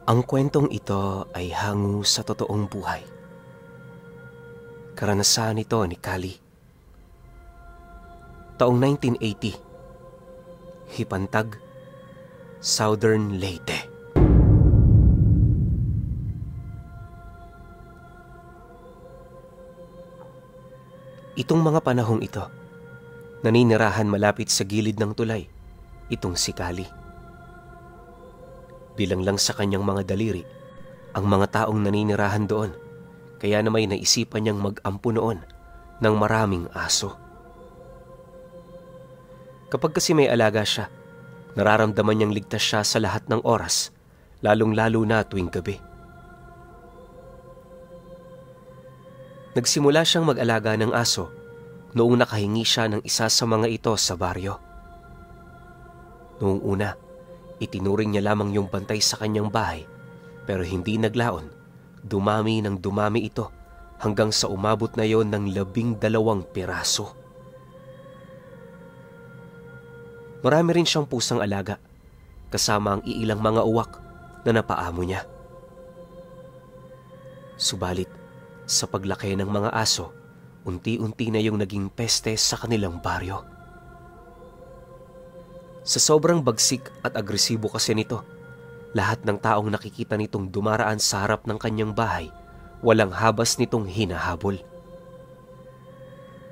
Ang kwentong ito ay hango sa totoong buhay. Karanasan ito ni Kali. Taong 1980, Hipantag, Southern Leyte. Itong mga panahong ito, naninirahan malapit sa gilid ng tulay, itong si Kali. Bilang lang sa kanyang mga daliri, ang mga taong naninirahan doon, kaya na may naisipan niyang mag-ampo noon ng maraming aso. Kapag kasi may alaga siya, nararamdaman niyang ligtas siya sa lahat ng oras, lalong-lalo na tuwing gabi. Nagsimula siyang mag-alaga ng aso noong nakahingi siya ng isa sa mga ito sa baryo. Noong una, itinuring niya lamang yung bantay sa kanyang bahay, pero hindi naglaon. Dumami ng dumami ito hanggang sa umabot na yon ng 12 piraso. Marami rin siyang pusang alaga, kasama ang iilang mga uwak na napaamo niya. Subalit, sa paglaki ng mga aso, unti-unti na yung naging peste sa kanilang baryo. Sa sobrang bagsik at agresibo kasi nito, lahat ng taong nakikita nitong dumaraan sa harap ng kanyang bahay, walang habas nitong hinahabol.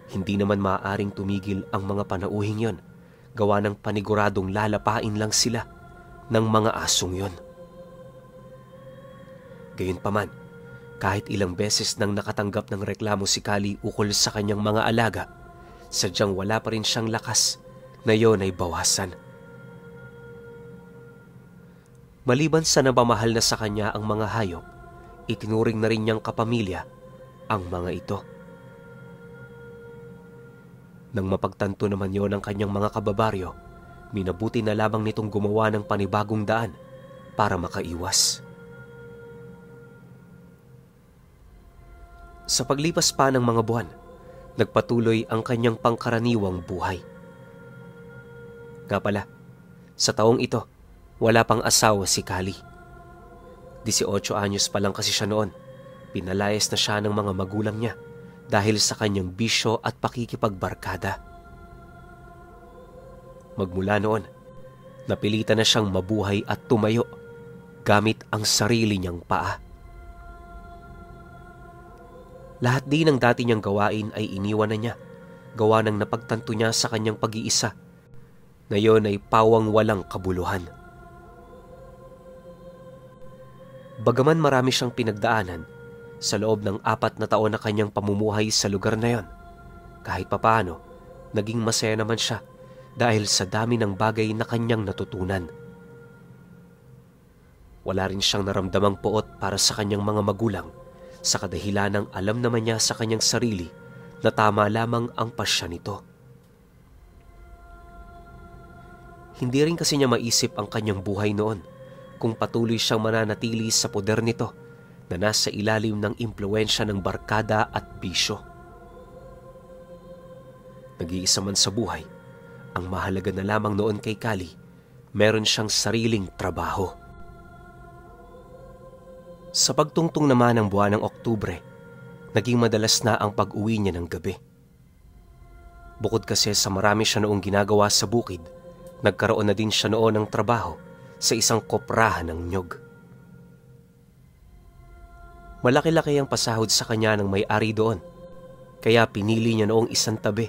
Hindi naman maaaring tumigil ang mga panauhing yon, gawa ng paniguradong lalapain lang sila ng mga asong yon. Gayunpaman, kahit ilang beses nang nakatanggap ng reklamo si Kali ukol sa kanyang mga alaga, sadyang wala pa rin siyang lakas na yon ay bawasan. Maliban sa napamahal na sa kanya ang mga hayop, itinuring na rin niyang kapamilya ang mga ito. Nang mapagtanto naman yon ng kanyang mga kababaryo, minabuti na lamang nitong gumawa ng panibagong daan para makaiwas. Sa paglipas pa ng mga buwan, nagpatuloy ang kanyang pangkaraniwang buhay. Nga pala, sa taong ito, wala pang asawa si Kali. 18 anyos pa lang kasi siya noon. Pinalayas na siya ng mga magulang niya dahil sa kanyang bisyo at pakikipagbarkada. Magmula noon, napilitan na siyang mabuhay at tumayo gamit ang sarili niyang paa. Lahat din ng dati niyang gawain ay iniwan na niya, gawa ng napagtanto niya sa kanyang pag-iisa na yon ay pawang walang kabuluhan. Bagaman marami siyang pinagdaanan sa loob ng 4 na taon na kanyang pamumuhay sa lugar na yon, kahit papaano, naging masaya naman siya dahil sa dami ng bagay na kanyang natutunan. Wala rin siyang naramdamang poot para sa kanyang mga magulang sa kadahilan ng alam naman niya sa kanyang sarili na tama lamang ang pasya nito. Hindi rin kasi niya maisip ang kanyang buhay noon kung patuloy siyang mananatili sa poder nito na nasa ilalim ng impluwensya ng barkada at bisyo. Nag-iisa man sa buhay, ang mahalaga na lamang noon kay Kali, meron siyang sariling trabaho. Sa pagtungtong naman ng buwan ng Oktubre, naging madalas na ang pag-uwi niya ng gabi. Bukod kasi sa marami siya noong ginagawa sa bukid, nagkaroon na din siya noon ng trabaho sa isang koprahan ng nyog. Malaki-laki ang pasahod sa kanya ng may-ari doon, kaya pinili niya noong isang tabi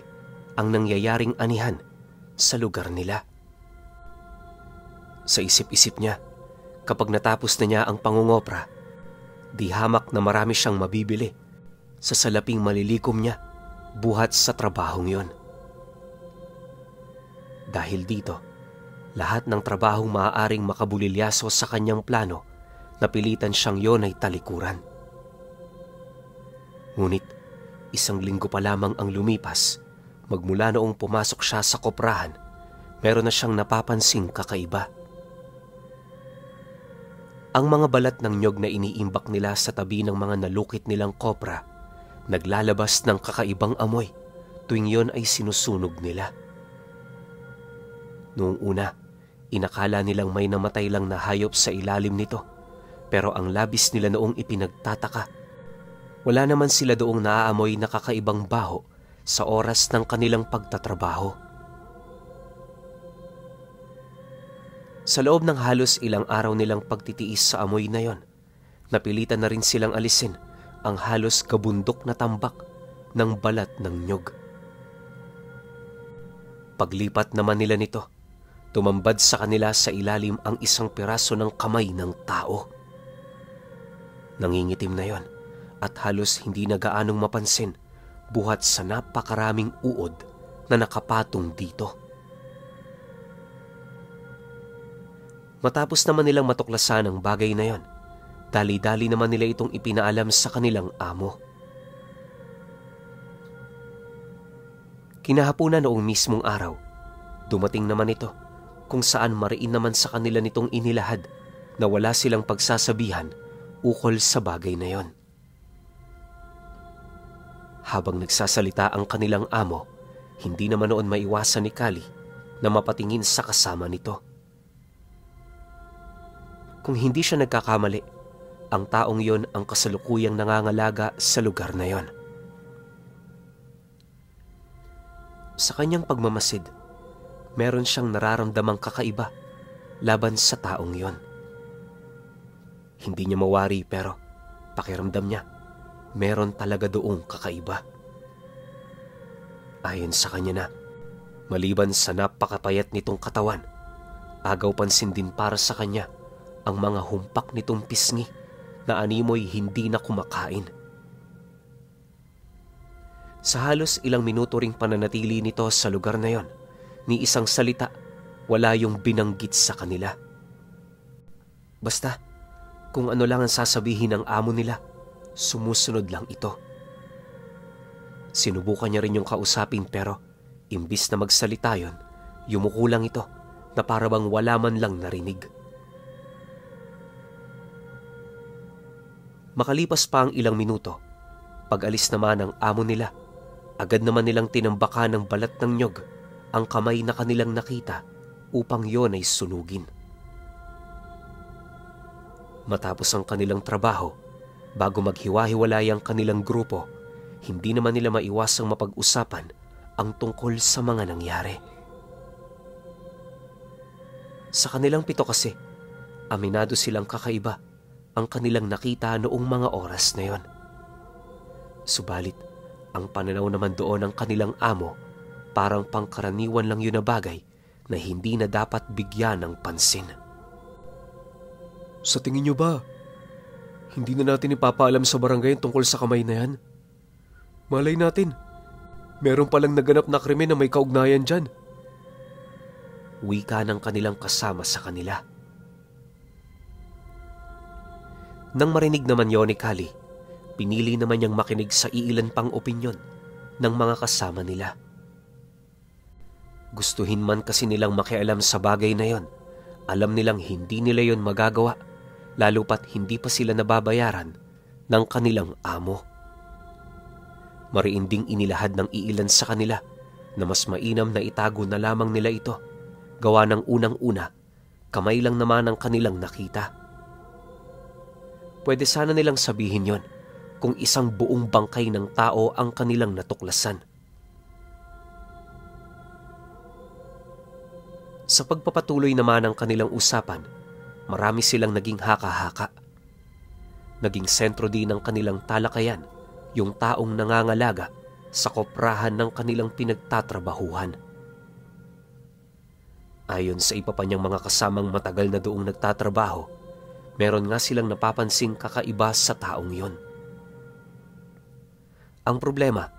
ang nangyayaring anihan sa lugar nila. Sa isip-isip niya, kapag natapos na niya ang pangungopra, di hamak na marami siyang mabibili sa salaping malilikom niya buhat sa trabahong yon. Dahil dito, lahat ng trabahong maaaring makabulilyaso sa kanyang plano, napilitan siyang yon ay talikuran. Ngunit, 1 linggo pa lamang ang lumipas, magmula noong pumasok siya sa koprahan, meron na siyang napapansing kakaiba. Ang mga balat ng nyog na iniimbak nila sa tabi ng mga nalukit nilang kopra, naglalabas ng kakaibang amoy tuwing yon ay sinusunog nila. Noong una, inakala nilang may namatay lang na hayop sa ilalim nito, Pero ang labis nila noong ipinagtataka. Wala naman sila doong naaamoy na kakaibang baho sa oras ng kanilang pagtatrabaho. Sa loob ng halos ilang araw nilang pagtitiis sa amoy na yon, napilitan na rin silang alisin ang halos kabundok na tambak ng balat ng nyog. Paglipat naman nila nito, tumambad sa kanila sa ilalim ang isang piraso ng kamay ng tao. Nangingitim na yon at halos hindi na gaanong mapansin buhat sa napakaraming uod na nakapatong dito. Matapos naman nilang matuklasan ang bagay na yon, dali-dali naman nila itong ipinaalam sa kanilang amo. Kinahapunan noong mismong araw, dumating naman ito kung saan mariin naman sa kanila nitong inilahad na wala silang pagsasabihan ukol sa bagay na yon. Habang nagsasalita ang kanilang amo, hindi naman noon maiwasan ni Kali na mapatingin sa kasama nito. Kung hindi siya nagkakamali, ang taong yon ang kasalukuyang nangangalaga sa lugar na yon. Sa kanyang pagmamasid, meron siyang nararamdamang kakaiba laban sa taong yon. Hindi niya mawari pero pakiramdam niya, meron talaga doong kakaiba. Ayon sa kanya na, maliban sa napakapayat nitong katawan, agaw pansin din para sa kanya ang mga humpak nitong pisngi na animoy hindi na kumakain. Sa halos ilang minuto ring pananatili nito sa lugar na yon, ni isang salita wala yung binanggit sa kanila. Basta, kung ano lang ang sasabihin ng amo nila, sumusunod lang ito. Sinubukan niya rin yung kausapin pero imbis na magsalita yon, yumuko lang ito na para bang wala man lang narinig. Makalipas pa ang ilang minuto, pag-alis naman ng amo nila, agad naman nilang tinambakan ng balat ng nyog ang kamay na kanilang nakita upang yon ay sunugin. Matapos ang kanilang trabaho, bago maghiwa-hiwalay ang kanilang grupo, hindi naman nila maiwasang mapag-usapan ang tungkol sa mga nangyari. Sa kanilang 7 kasi, aminado silang kakaiba ang kanilang nakita noong mga oras na yon. Subalit, ang pananaw naman doon ng kanilang amo, parang pangkaraniwan lang yun na bagay na hindi na dapat bigyan ng pansin. Sa tingin niyo ba, hindi na natin ipapaalam sa barangay tungkol sa kamay na yan? Malay natin, meron palang naganap na krimen na may kaugnayan dyan. Wika ng kanilang kasama sa kanila. Nang marinig naman yon ni Kali, pinili naman niyang makinig sa iilan pang opinyon ng mga kasama nila. Gustuhin man kasi nilang makialam sa bagay na yon, alam nilang hindi nila yon magagawa, lalo pat hindi pa sila nababayaran ng kanilang amo. Mariin ding inilahad ng iilan sa kanila na mas mainam na itago na lamang nila ito, gawa ng unang-una, kamay lang naman ang kanilang nakita. Pwede sana nilang sabihin yon kung isang buong bangkay ng tao ang kanilang natuklasan. Sa pagpapatuloy naman ng kanilang usapan, marami silang naging haka-haka. Naging sentro din ng kanilang talakayan yung taong nangangalaga sa koprahan ng kanilang pinagtatrabahuhan. Ayon sa iba pa niyang mga kasamang matagal na doong nagtatrabaho, meron nga silang napapansing kakaiba sa taong yon. Ang problema,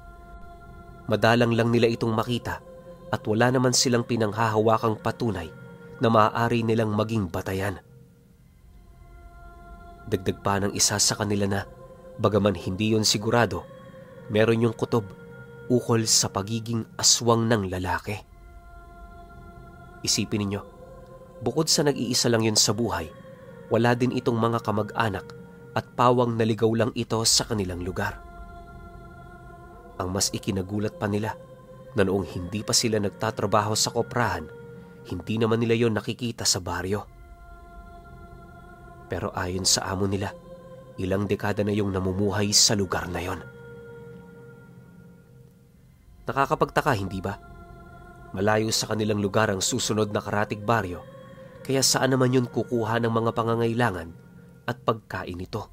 madalang lang nila itong makita at wala naman silang pinanghahawakang patunay na maaari nilang maging batayan. Dagdag pa ng isa sa kanila na, bagaman hindi yon sigurado, meron yung kutob ukol sa pagiging aswang ng lalaki. Isipin ninyo, bukod sa nag-iisa lang yun sa buhay, wala din itong mga kamag-anak at pawang naligaw lang ito sa kanilang lugar. Ang mas ikinagulat pa nila, na noong hindi pa sila nagtatrabaho sa koprahan, hindi naman nila yon nakikita sa baryo. Pero ayon sa amo nila, ilang dekada na yung namumuhay sa lugar na yon. Nakakapagtaka, hindi ba? Malayo sa kanilang lugar ang susunod na karatig baryo, kaya saan naman yun kukuha ng mga pangangailangan at pagkain nito?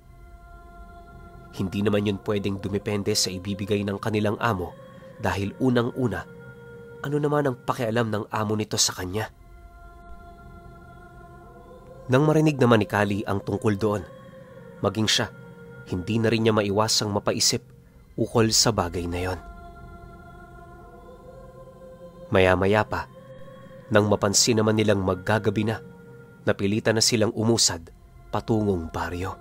Hindi naman yun pwedeng dumepende sa ibibigay ng kanilang amo dahil unang-una, ano naman ang pakialam ng amo nito sa kanya? Nang marinig naman ni Kali ang tungkol doon, maging siya, hindi na rin niya maiwasang mapaisip ukol sa bagay na yon. Maya-maya pa, nang mapansin naman nilang maggagabi na, napilitan na silang umusad patungong baryo.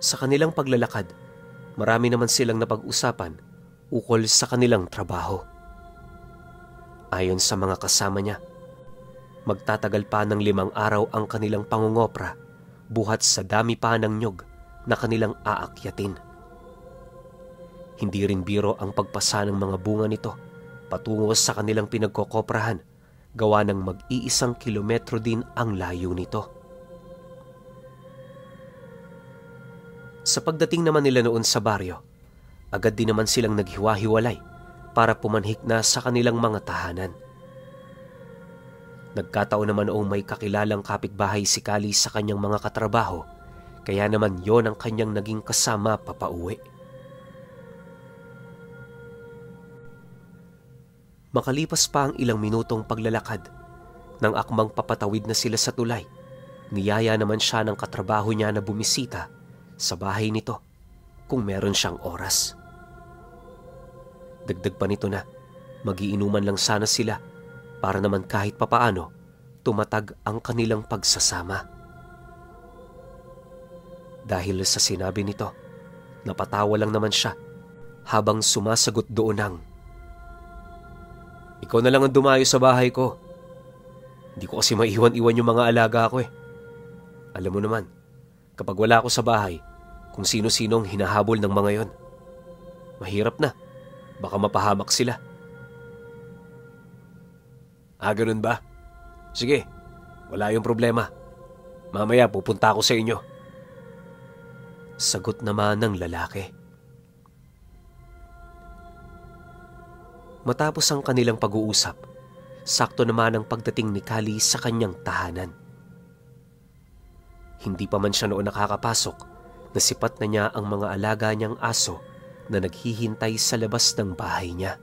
Sa kanilang paglalakad, marami naman silang napag-usapan ukol sa kanilang trabaho. Ayon sa mga kasama niya, magtatagal pa ng 5 araw ang kanilang pangungopra buhat sa dami pa ng nyog na kanilang aakyatin. Hindi rin biro ang pagpasa ng mga bunga nito patungo sa kanilang pinagkokoprahan, gawa ng mag-iisang kilometro din ang layo nito. Sa pagdating naman nila noon sa baryo, agad din naman silang naghiwa-hiwalay para pumanhik na sa kanilang mga tahanan. Nagkataon naman noong may kakilalang kapitbahay si Kali sa kanyang mga katrabaho, kaya naman yon ang kanyang naging kasama papauwi. Makalipas pa ang ilang minutong paglalakad, nang akmang papatawid na sila sa tulay, niyaya naman siya ng katrabaho niya na bumisita sa bahay nito kung meron siyang oras. Dagdag pa nito na magiinuman lang sana sila para naman kahit papaano tumatag ang kanilang pagsasama. Dahil sa sinabi nito, napatawa lang naman siya habang sumasagot doon ng, "Ikaw na lang ang dumayo sa bahay ko. Hindi ko kasi maiwan-iwan yung mga alaga ko eh. Alam mo naman, kapag wala ako sa bahay, kung sino-sinong hinahabol ng mga yon. Mahirap na, baka mapahamak sila." Ganun ba? Sige, wala yung problema. Mamaya pupunta ako sa inyo. Sagot naman ng lalaki. Matapos ang kanilang pag-uusap, sakto naman ang pagdating ni Kali sa kanyang tahanan. Hindi pa man siya noon nakakapasok, nasipat na niya ang mga alaga niyang aso na naghihintay sa labas ng bahay niya.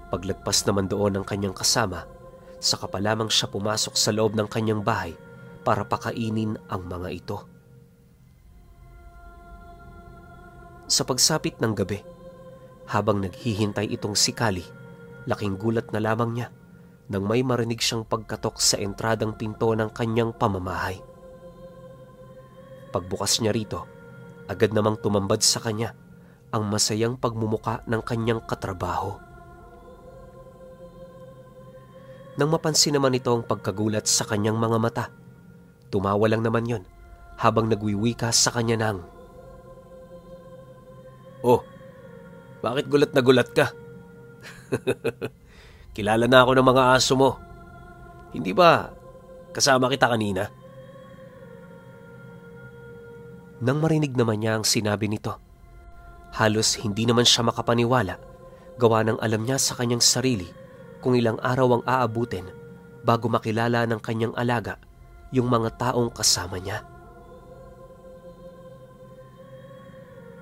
Paglagpas naman doon ng kanyang kasama, saka pa lamang siya pumasok sa loob ng kanyang bahay para pakainin ang mga ito. Sa pagsapit ng gabi, habang naghihintay itong si Kali, laking gulat na lamang niya nang may marinig siyang pagkatok sa entradang pinto ng kanyang pamamahay. Pagbukas niya rito, agad namang tumambad sa kanya ang masayang pagmumuka ng kanyang katrabaho. Nang mapansin naman ito ang pagkagulat sa kanyang mga mata, tumawa lang naman yon habang nagwiwika sa kanya ng, "Oh, bakit gulat na gulat ka? Kilala na ako ng mga aso mo. Hindi ba kasama kita kanina?" Nang marinig naman niya ang sinabi nito, halos hindi naman siya makapaniwala, gawa ng alam niya sa kanyang sarili kung ilang araw ang aabutin bago makilala ng kanyang alaga yung mga taong kasama niya.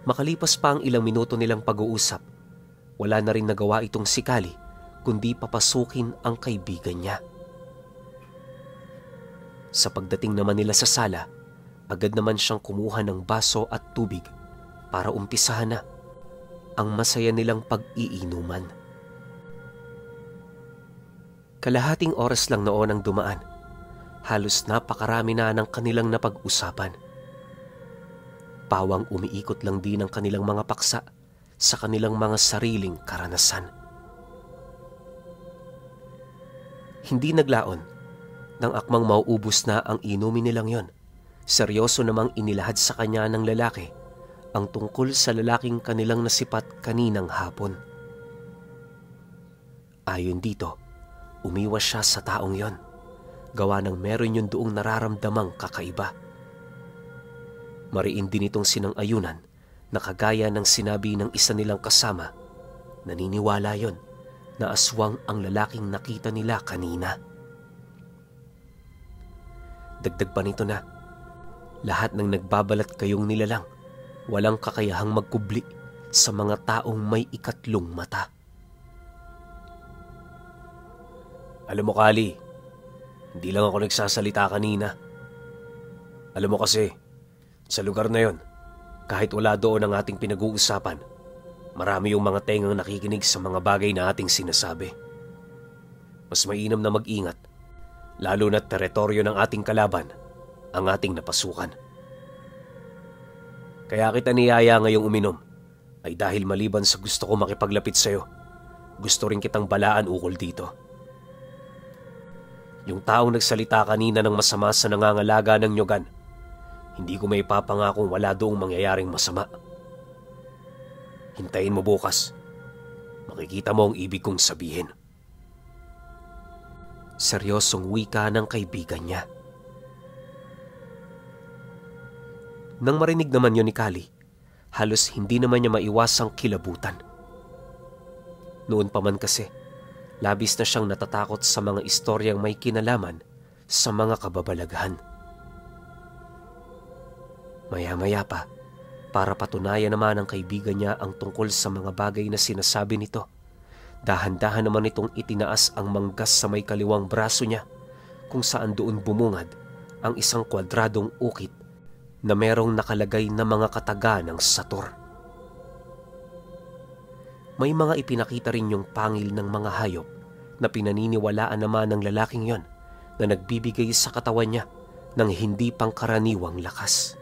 Makalipas pa ang ilang minuto nilang pag-uusap, wala na rin nagawa itong si Kali kundi papasukin ang kaibigan niya. Sa pagdating naman nila sa sala, agad naman siyang kumuha ng baso at tubig para umpisahan na ang masaya nilang pag-iinuman. Kalahating oras lang noon ang dumaan. Halos napakarami na ng kanilang napag-usapan. Pawang umiikot lang din ang kanilang mga paksa sa kanilang mga sariling karanasan. Hindi naglaon nang akmang mauubos na ang inumin nilang yon. Seryoso namang inilahad sa kanya ng lalaki ang tungkol sa lalaking kanilang nasipat kaninang hapon. Ayon dito, umiwas siya sa taong yon. gawa ng meron yung doong nararamdamang kakaiba. Mariin din itong sinang-ayunan na kagaya ng sinabi ng isa nilang kasama, naniniwala yon na aswang ang lalaking nakita nila kanina. Dagdag pa nito na lahat ng nagbabalat kayong nilalang walang kakayahang magkubli sa mga taong may ikatlong mata. Alam mo, Kali, hindi lang ako nagsasalita kanina. Alam mo kasi, sa lugar na yon, kahit wala doon ang ating pinag-uusapan, marami yung mga tengang nakikinig sa mga bagay na ating sinasabi. Mas mainam na mag-ingat, lalo na't teritoryo ng ating kalaban ang ating napasukan. Kaya kita niyaya ngayong uminom ay dahil maliban sa gusto ko makipaglapit sa'yo, gusto rin kitang balaan ukol dito. Yung taong nagsalita kanina ng masama sa nangangalaga ng nyogan, hindi ko may papangakong wala doong mangyayaring masama. Hintayin mo bukas. Makikita mo ang ibig kong sabihin. Seryosong wika ng kaibigan niya. Nang marinig naman yun ni Kali, halos hindi naman niya maiwasang kilabutan. Noon pa man kasi, labis na siyang natatakot sa mga istoryang may kinalaman sa mga kababalaghan. Maya-maya pa, para patunayan naman ng kaibigan niya ang tungkol sa mga bagay na sinasabi nito, dahan-dahan naman itong itinaas ang manggas sa may kaliwang braso niya kung saan doon bumungad ang isang kwadradong ukit na merong nakalagay na mga kataga ng sator. May mga ipinakita rin yung pangil ng mga hayop na pinaniniwalaan naman ng lalaking yon na nagbibigay sa katawan niya ng hindi pangkaraniwang lakas.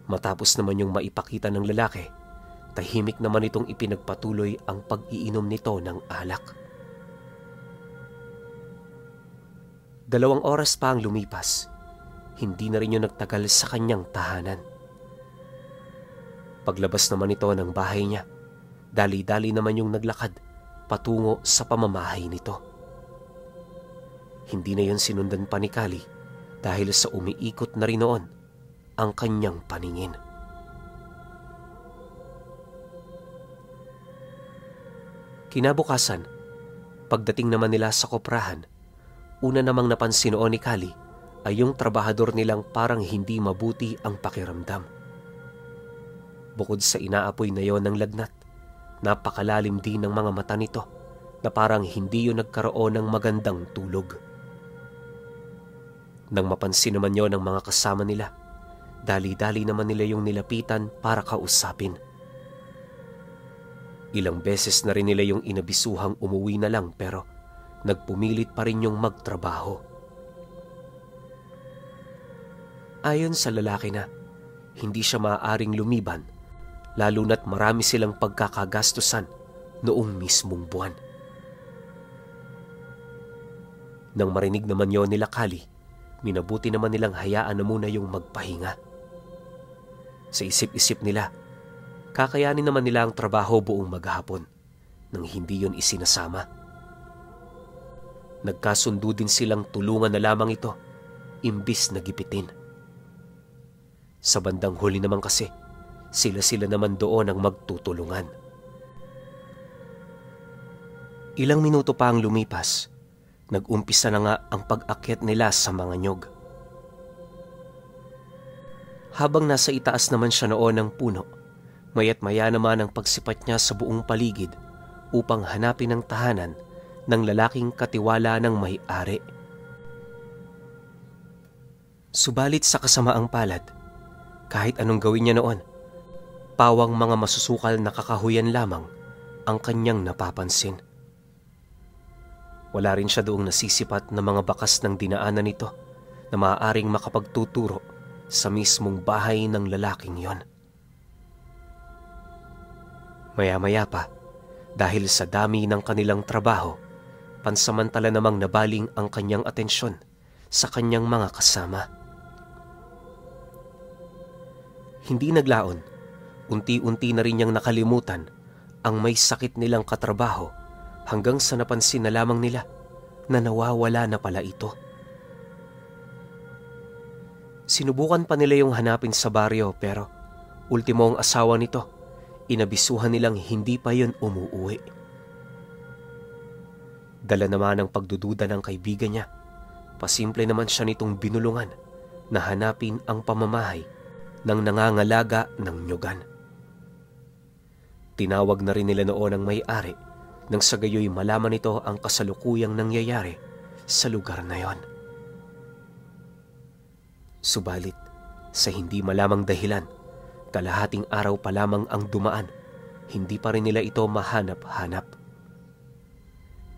Matapos naman yung maipakita ng lalaki, tahimik naman itong ipinagpatuloy ang pag-iinom nito ng alak. 2 oras pa ang lumipas, hindi na rin yung nagtagal sa kanyang tahanan. Paglabas naman ito ng bahay niya, dali-dali naman yung naglakad patungo sa pamamahay nito. Hindi na yun sinundan pa ni Kali dahil sa umiikot na rin noon ang kanyang paningin. Kinabukasan, pagdating naman nila sa koprahan, una namang napansin noon ni Kali ay yung trabahador nilang parang hindi mabuti ang pakiramdam. Bukod sa inaapoy na yon ng lagnat, napakalalim din ng mga mata nito na parang hindi yun nagkaroon ng magandang tulog. Nang mapansin naman yon ng mga kasama nila, dali-dali naman nila yung nilapitan para kausapin. Ilang beses na rin nila yung inabisuhang umuwi na lang pero nagpumilit pa rin yung magtrabaho. Ayon sa lalaki na, hindi siya maaaring lumiban lalo na't marami silang pagkakagastusan noong mismong buwan. Nang marinig naman yon nila Kali, minabuti naman nilang hayaan na muna yung magpahinga. Sa isip-isip nila, kakayanin naman nila ang trabaho buong maghapon nang hindi yon isinasama. Nagkasundo din silang tulungan na lamang ito, imbis na gipitin. Sa bandang huli naman kasi, sila naman doon ang magtutulungan. Ilang minuto pa ang lumipas, nag-umpisa na nga ang pag-akyat nila sa mga nyog. Habang nasa itaas naman siya noon ng puno, maya't maya naman ang pagsipat niya sa buong paligid upang hanapin ang tahanan ng lalaking katiwala ng may-ari. Subalit sa kasamaang palad, kahit anong gawin niya noon, pawang mga masusukal na kakahuyan lamang ang kanyang napapansin. Wala rin siya doong nasisipat na mga bakas ng dinaanan nito na maaaring makapagtuturo sa mismong bahay ng lalaking yon. Maya-maya pa, dahil sa dami ng kanilang trabaho, pansamantala namang nabaling ang kanyang atensyon sa kanyang mga kasama. Hindi naglaon, unti-unti na rin niyang nakalimutan ang may sakit nilang katrabaho hanggang sa napansin na lamang nila na nawawala na pala ito. Sinubukan pa nila yung hanapin sa baryo pero ultimo ang asawa nito, inabisuhan nilang hindi pa yun umuuwi. Dala naman ang pagdududa ng kaibigan niya, pasimple naman siya nitong binulungan na hanapin ang pamamahay ng nangangalaga ng nyugan. Tinawag na rin nila noon ang may-ari nang sa gayoy malaman nito ang kasalukuyang nangyayari sa lugar na yon. Subalit, sa hindi malamang dahilan, kalahating araw pa lamang ang dumaan, hindi pa rin nila ito mahanap-hanap.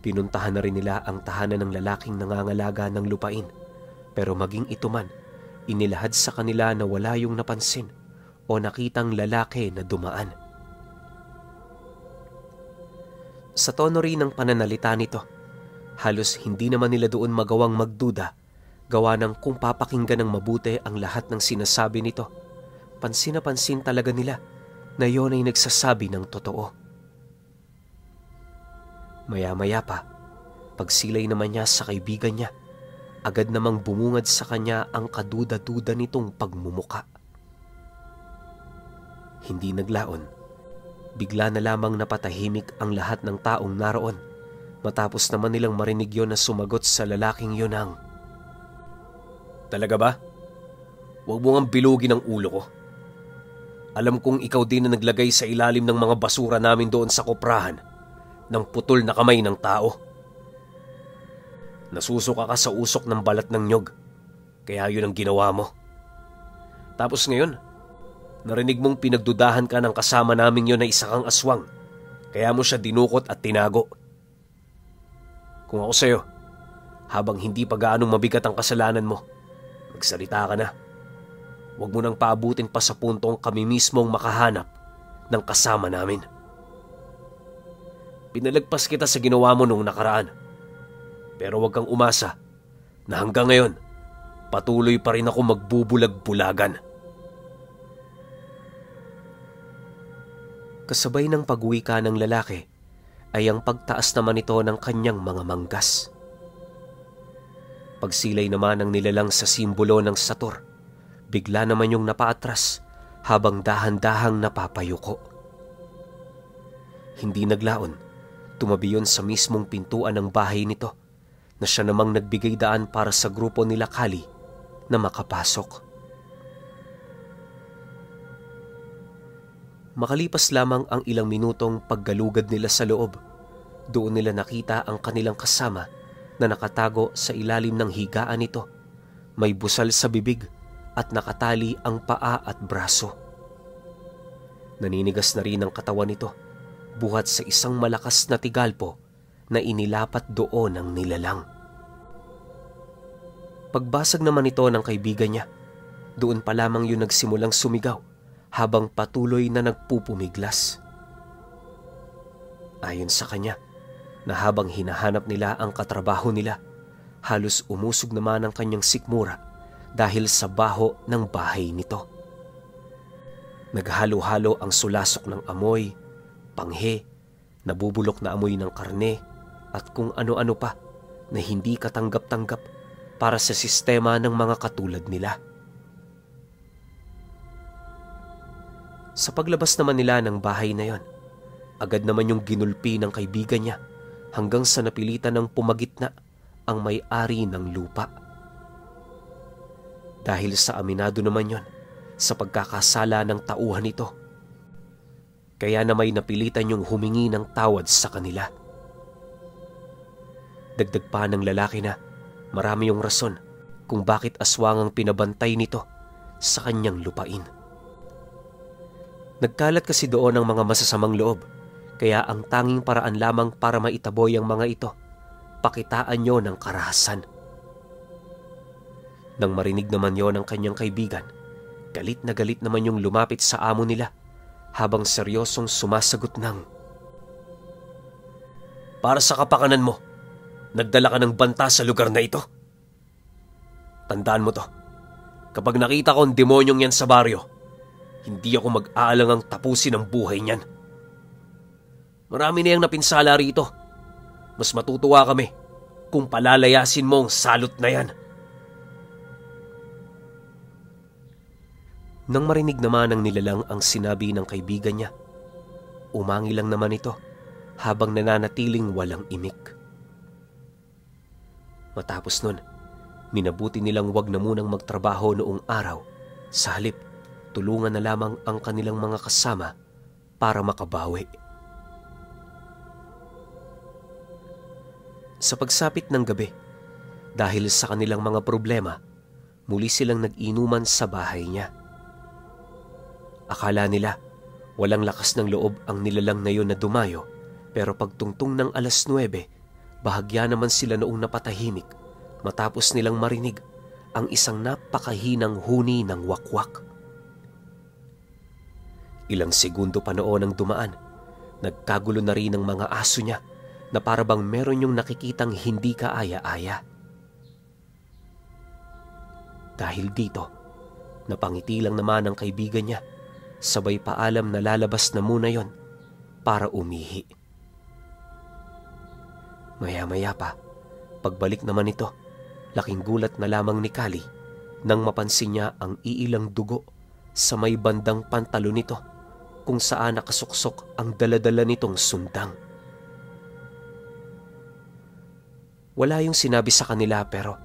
Pinuntahan na rin nila ang tahanan ng lalaking nangangalaga ng lupain, pero maging ito man, inilahad sa kanila na wala yung napansin o nakitang lalaki na dumaan. Sa tono rin ng pananalita nito, halos hindi naman nila doon magawang magduda, gawa ng kung papakinggan ng mabuti ang lahat ng sinasabi nito, pansin na pansin talaga nila na yon ay nagsasabi ng totoo. Maya-maya pa, pagsilay naman niya sa kaibigan niya, agad namang bumungad sa kanya ang kaduda-duda nitong pagmumuka. Hindi naglaon, bigla na lamang napatahimik ang lahat ng taong naroon matapos naman nilang marinig yon na sumagot sa lalaking yun ang, "Talaga ba? Huwag mo ngang bilugin ang ulo ko. Alam kong ikaw din na naglagay sa ilalim ng mga basura namin doon sa koprahan ng putol na kamay ng tao. Nasusuka ka sa usok ng balat ng nyog, kaya yun ang ginawa mo. Tapos ngayon, narinig mong pinagdudahan ka ng kasama namin yun na isa kang aswang, kaya mo siya dinukot at tinago. Kung ako sa'yo, habang hindi pa gaanong mabigat ang kasalanan mo, magsalita ka na. Huwag mo nang paabutin pa sa puntong kami mismong makahanap ng kasama namin. Pinalagpas kita sa ginawa mo noong nakaraan, pero huwag kang umasa na hanggang ngayon, patuloy pa rin ako magbubulag-bulagan." Kasabay ng pag-uwi ng lalaki ay ang pagtaas naman ito ng kanyang mga manggas. Pagsilay naman ng nilalang sa simbolo ng Sator, bigla naman yung napaatras habang dahan-dahang napapayuko. Hindi naglaon, tumabi yun sa mismong pintuan ng bahay nito na siya namang nagbigay daan para sa grupo nila Kali na makapasok. Makalipas lamang ang ilang minutong paggalugad nila sa loob, doon nila nakita ang kanilang kasama na nakatago sa ilalim ng higaan nito. May busal sa bibig at nakatali ang paa at braso. Naninigas na rin ang katawan nito, buhat sa isang malakas na tigalpo na inilapat doon ng nilalang. Pagbasag naman ito ng kaibigan niya, doon pa lamang yun nagsimulang sumigaw habang patuloy na nagpupumiglas. Ayon sa kanya, na habang hinahanap nila ang katrabaho nila, halos umusog naman ang kanyang sikmura dahil sa baho ng bahay nito. Naghalo-halo ang sulasok ng amoy, panghe, nabubulok na amoy ng karne at kung ano-ano pa na hindi katanggap-tanggap para sa sistema ng mga katulad nila. Sa paglabas naman nila ng bahay na yon, agad naman yung ginulpi ng kaibigan niya hanggang sa napilitan ng pumagitna ang may-ari ng lupa. Dahil sa aminado naman yon sa pagkakasala ng tauhan nito, kaya na may napilitan yung humingi ng tawad sa kanila. Dagdag pa ng lalaki na marami yung rason kung bakit aswang ang pinabantay nito sa kanyang lupain. Nagkalat kasi doon ang mga masasamang loob, kaya ang tanging paraan lamang para maitaboy ang mga ito, pakitaan nyo ng karahasan. Nang marinig naman yon ng kanyang kaibigan, galit na galit naman yung lumapit sa amo nila habang seryosong sumasagot ng, "Para sa kapakanan mo, nagdala ka ng banta sa lugar na ito. Tandaan mo to, kapag nakita ko ang demonyong yan sa baryo, hindi ako mag-aalangang tapusin ang buhay niyan. Marami na yung napinsala rito. Mas matutuwa kami kung palalayasin mo ang salot na yan. Nang marinig naman ng nilalang ang sinabi ng kaibigan niya, umangi lang naman ito habang nananatiling walang imik. Matapos nun, minabuti nilang wag na munang magtrabaho noong araw. Sa halip, tulungan na lamang ang kanilang mga kasama para makabawi. Sa pagsapit ng gabi, dahil sa kanilang mga problema, muli silang nag-inuman sa bahay niya. Akala nila walang lakas ng loob ang nilalang na yun na dumayo, pero pagtungtong ng 9:00, bahagya naman sila noong napatahimik matapos nilang marinig ang isang napakahinang huni ng wakwak. Ilang segundo pa noon ang dumaan, nagkagulo na rin ang mga aso niya na para bang meron yung nakikitang hindi kaaya-aya. Dahil dito, napangiti lang naman ang kaibigan niya, sabay paalam na lalabas na muna yon para umihi. Maya-maya pa, pagbalik naman ito, laking gulat na lamang ni Kali nang mapansin niya ang iilang dugo sa may bandang pantalon nito kung saan nakasuksok ang daladala nitong sundang. Wala yung sinabi sa kanila pero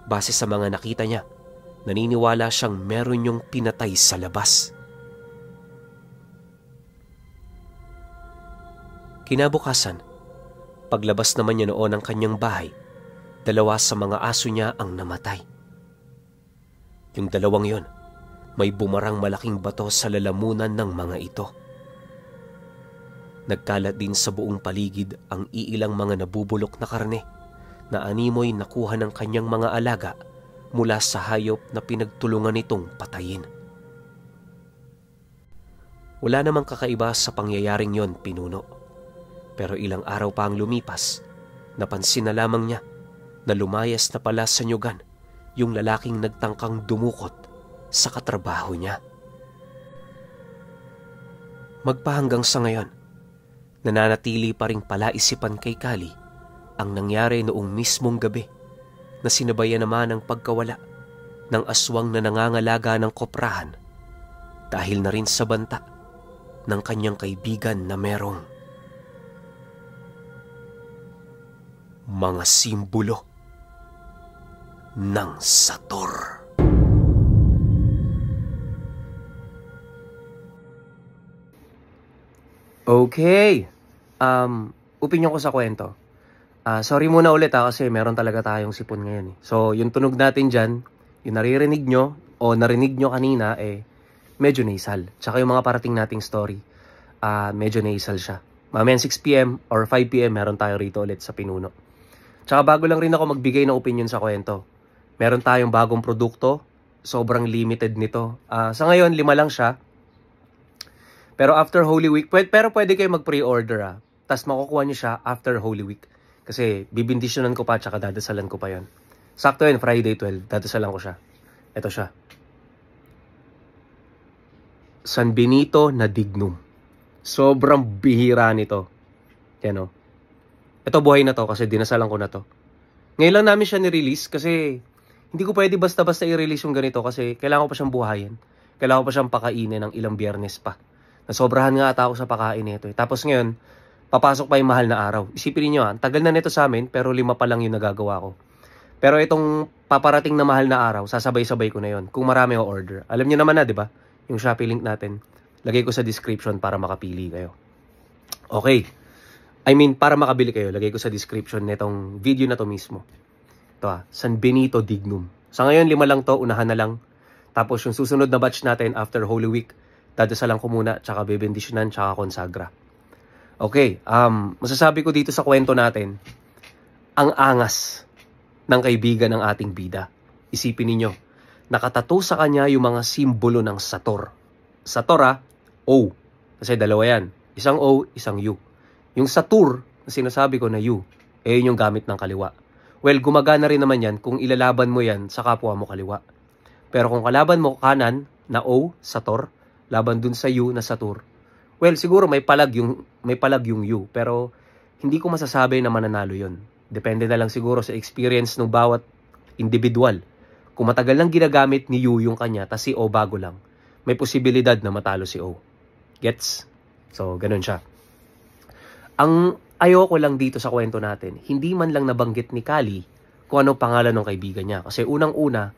base sa mga nakita niya, naniniwala siyang meron yung pinatay sa labas. Kinabukasan, paglabas naman niya noon ng kanyang bahay, 2 sa mga aso niya ang namatay. Yung 2 yon, may bumarang malaking bato sa lalamunan ng mga ito. Nagkalat din sa buong paligid ang iilang mga nabubulok na karne na animoy nakuha ng kanyang mga alaga mula sa hayop na pinagtulungan nitong patayin. Wala namang kakaiba sa pangyayaring yon, pinuno. Pero ilang araw pa ang lumipas, napansin na lamang niya na lumayas na pala sa nyugan yung lalaking nagtangkang dumukot sa katrabaho niya. Magpahanggang sa ngayon, nananatili pa ring palaisipan kay Kali ang nangyari noong mismong gabi na sinabayan naman ang pagkawala ng aswang na nangangalaga ng koprahan dahil na rin sa banta ng kanyang kaibigan na merong mga simbolo ng Sator. Okay. Opinyon ko sa kwento. Sorry muna ulit kasi meron talaga tayong sipon ngayon. So, yung tunog natin dyan, yung naririnig nyo o narinig nyo kanina, medyo nasal. Tsaka yung mga parating nating story, medyo nasal siya. Mamayang 6 p.m. or 5 p.m. meron tayo rito ulit sa Pinuno. Tsaka bago lang rin ako magbigay ng opinion sa kwento. Meron tayong bagong produkto. Sobrang limited nito. Sa ngayon, 5 lang siya. Pero after Holy Week, pero pwede kayo mag-pre-order. Tapos makukuha nyo siya after Holy Week. Kasi bibindisyonan ko pa tsaka dadasalan ko pa yon. Sakto yun, Friday 12. Dadasalan ko siya. Ito siya. San Benito na Dignum. Sobrang bihira nito. Yan o. Ito buhay na to kasi dinasalan ko na to. Ngayon lang namin siya ni-release kasi hindi ko pwede basta-basta i-release yung ganito kasi kailangan ko pa siyang buhayin. Kailangan ko pa siyang pakainin ng ilang biyernes pa. Nasobrahan nga ata ako sa pakain nito. Tapos ngayon, papasok pa yung mahal na araw. Isipin niyo ang tagal na nito sa amin pero 5 pa lang yung nagagawa ko. Pero itong paparating na mahal na araw, sasabay-sabay ko na yon. Kung marami o order. Alam niyo naman na, di ba? Yung Shopee link natin. Lagay ko sa description para makapili kayo. Okay. Para makabili kayo, lagay ko sa description nitong video na to mismo. Ito San Benito Dignum. Sa ngayon, 5 lang to, unahan na lang. Tapos yung susunod na batch natin after Holy Week, dadasalan ko muna, tsaka bebendisyonan, tsaka konsagra. Okay, masasabi ko dito sa kwento natin, ang angas ng kaibigan ng ating bida. Isipin ninyo, nakatato sa kanya yung mga simbolo ng Sator. Sator O. Kasi 2 yan. Isang O, isang U. Yung Satur, na sinasabi ko na U, yun yung gamit ng kaliwa. Well, gumagana rin naman yan kung ilalaban mo yan sa kapwa mo kaliwa. Pero kung kalaban mo kanan na O, Sator, laban dun sa U na Satur, well, siguro may palag yung U, pero hindi ko masasabi na mananalo yon Depende na lang siguro sa experience ng bawat individual. Kung matagal lang ginagamit ni Yu yung kanya, tas si O bago lang, may posibilidad na matalo si O. Gets? So, ganun siya. Ang ayoko lang dito sa kwento natin, hindi man lang nabanggit ni Kali kung anong pangalan ng kaibigan niya. Kasi unang-una,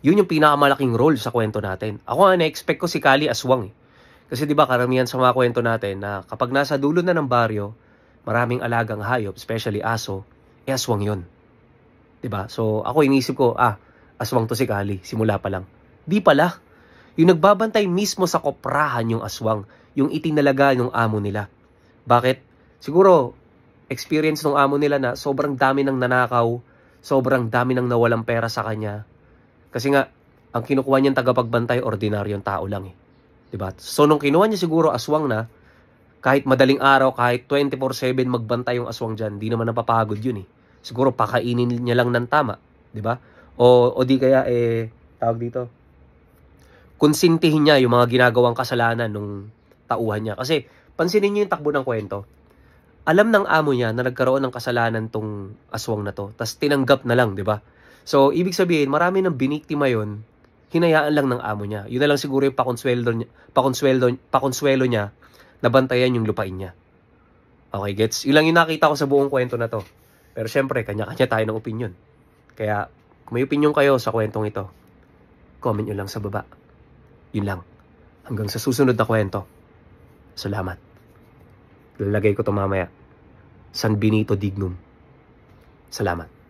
yun yung pinakamalaking role sa kwento natin. Ako nga na-expect ko si Kali aswang eh. Kasi di ba karamihan sa mga kwento natin na kapag nasa dulo na ng baryo, maraming alagang hayop, especially aso, aswang yun. Diba? So, ako inisip ko, aswang to si Kali, simula pa lang. Di pala. Yung nagbabantay mismo sa koprahan yung aswang, yung itinalaga ng amo nila. Bakit? Siguro, experience ng amo nila na sobrang dami ng nanakaw, sobrang dami ng nawalang pera sa kanya. Kasi nga, ang kinukuha niyang tagapagbantay, ordinaryong tao lang eh. Diba? So, nung kinuha niya siguro aswang na, kahit madaling araw, kahit 24/7 magbantay yung aswang dyan, di naman napapagod yun eh. Siguro pakainin niya lang ng tama, 'di ba? O di kaya tawag dito. Konsintihin niya yung mga ginagawang kasalanan nung tauhan niya. Kasi pansinin niyo yung takbo ng kwento. Alam ng amo niya na nagkaroon ng kasalanan tong aswang na to, tas tinanggap na lang, 'di ba? So ibig sabihin, marami ng biniktima yon, hinayaan lang ng amo niya. Yun na lang siguro yung pakonswelo niya na bantayan yung lupain niya. Okay, gets? Yun lang yung nakita ko sa buong kwento na to. Pero syempre, kanya-kanya tayo ng opinion. Kaya, kung may opinion kayo sa kwentong ito, comment nyo lang sa baba. Yun lang. Hanggang sa susunod na kwento. Salamat. Lalagay ko ito mamaya. San Benito Dignum. Salamat.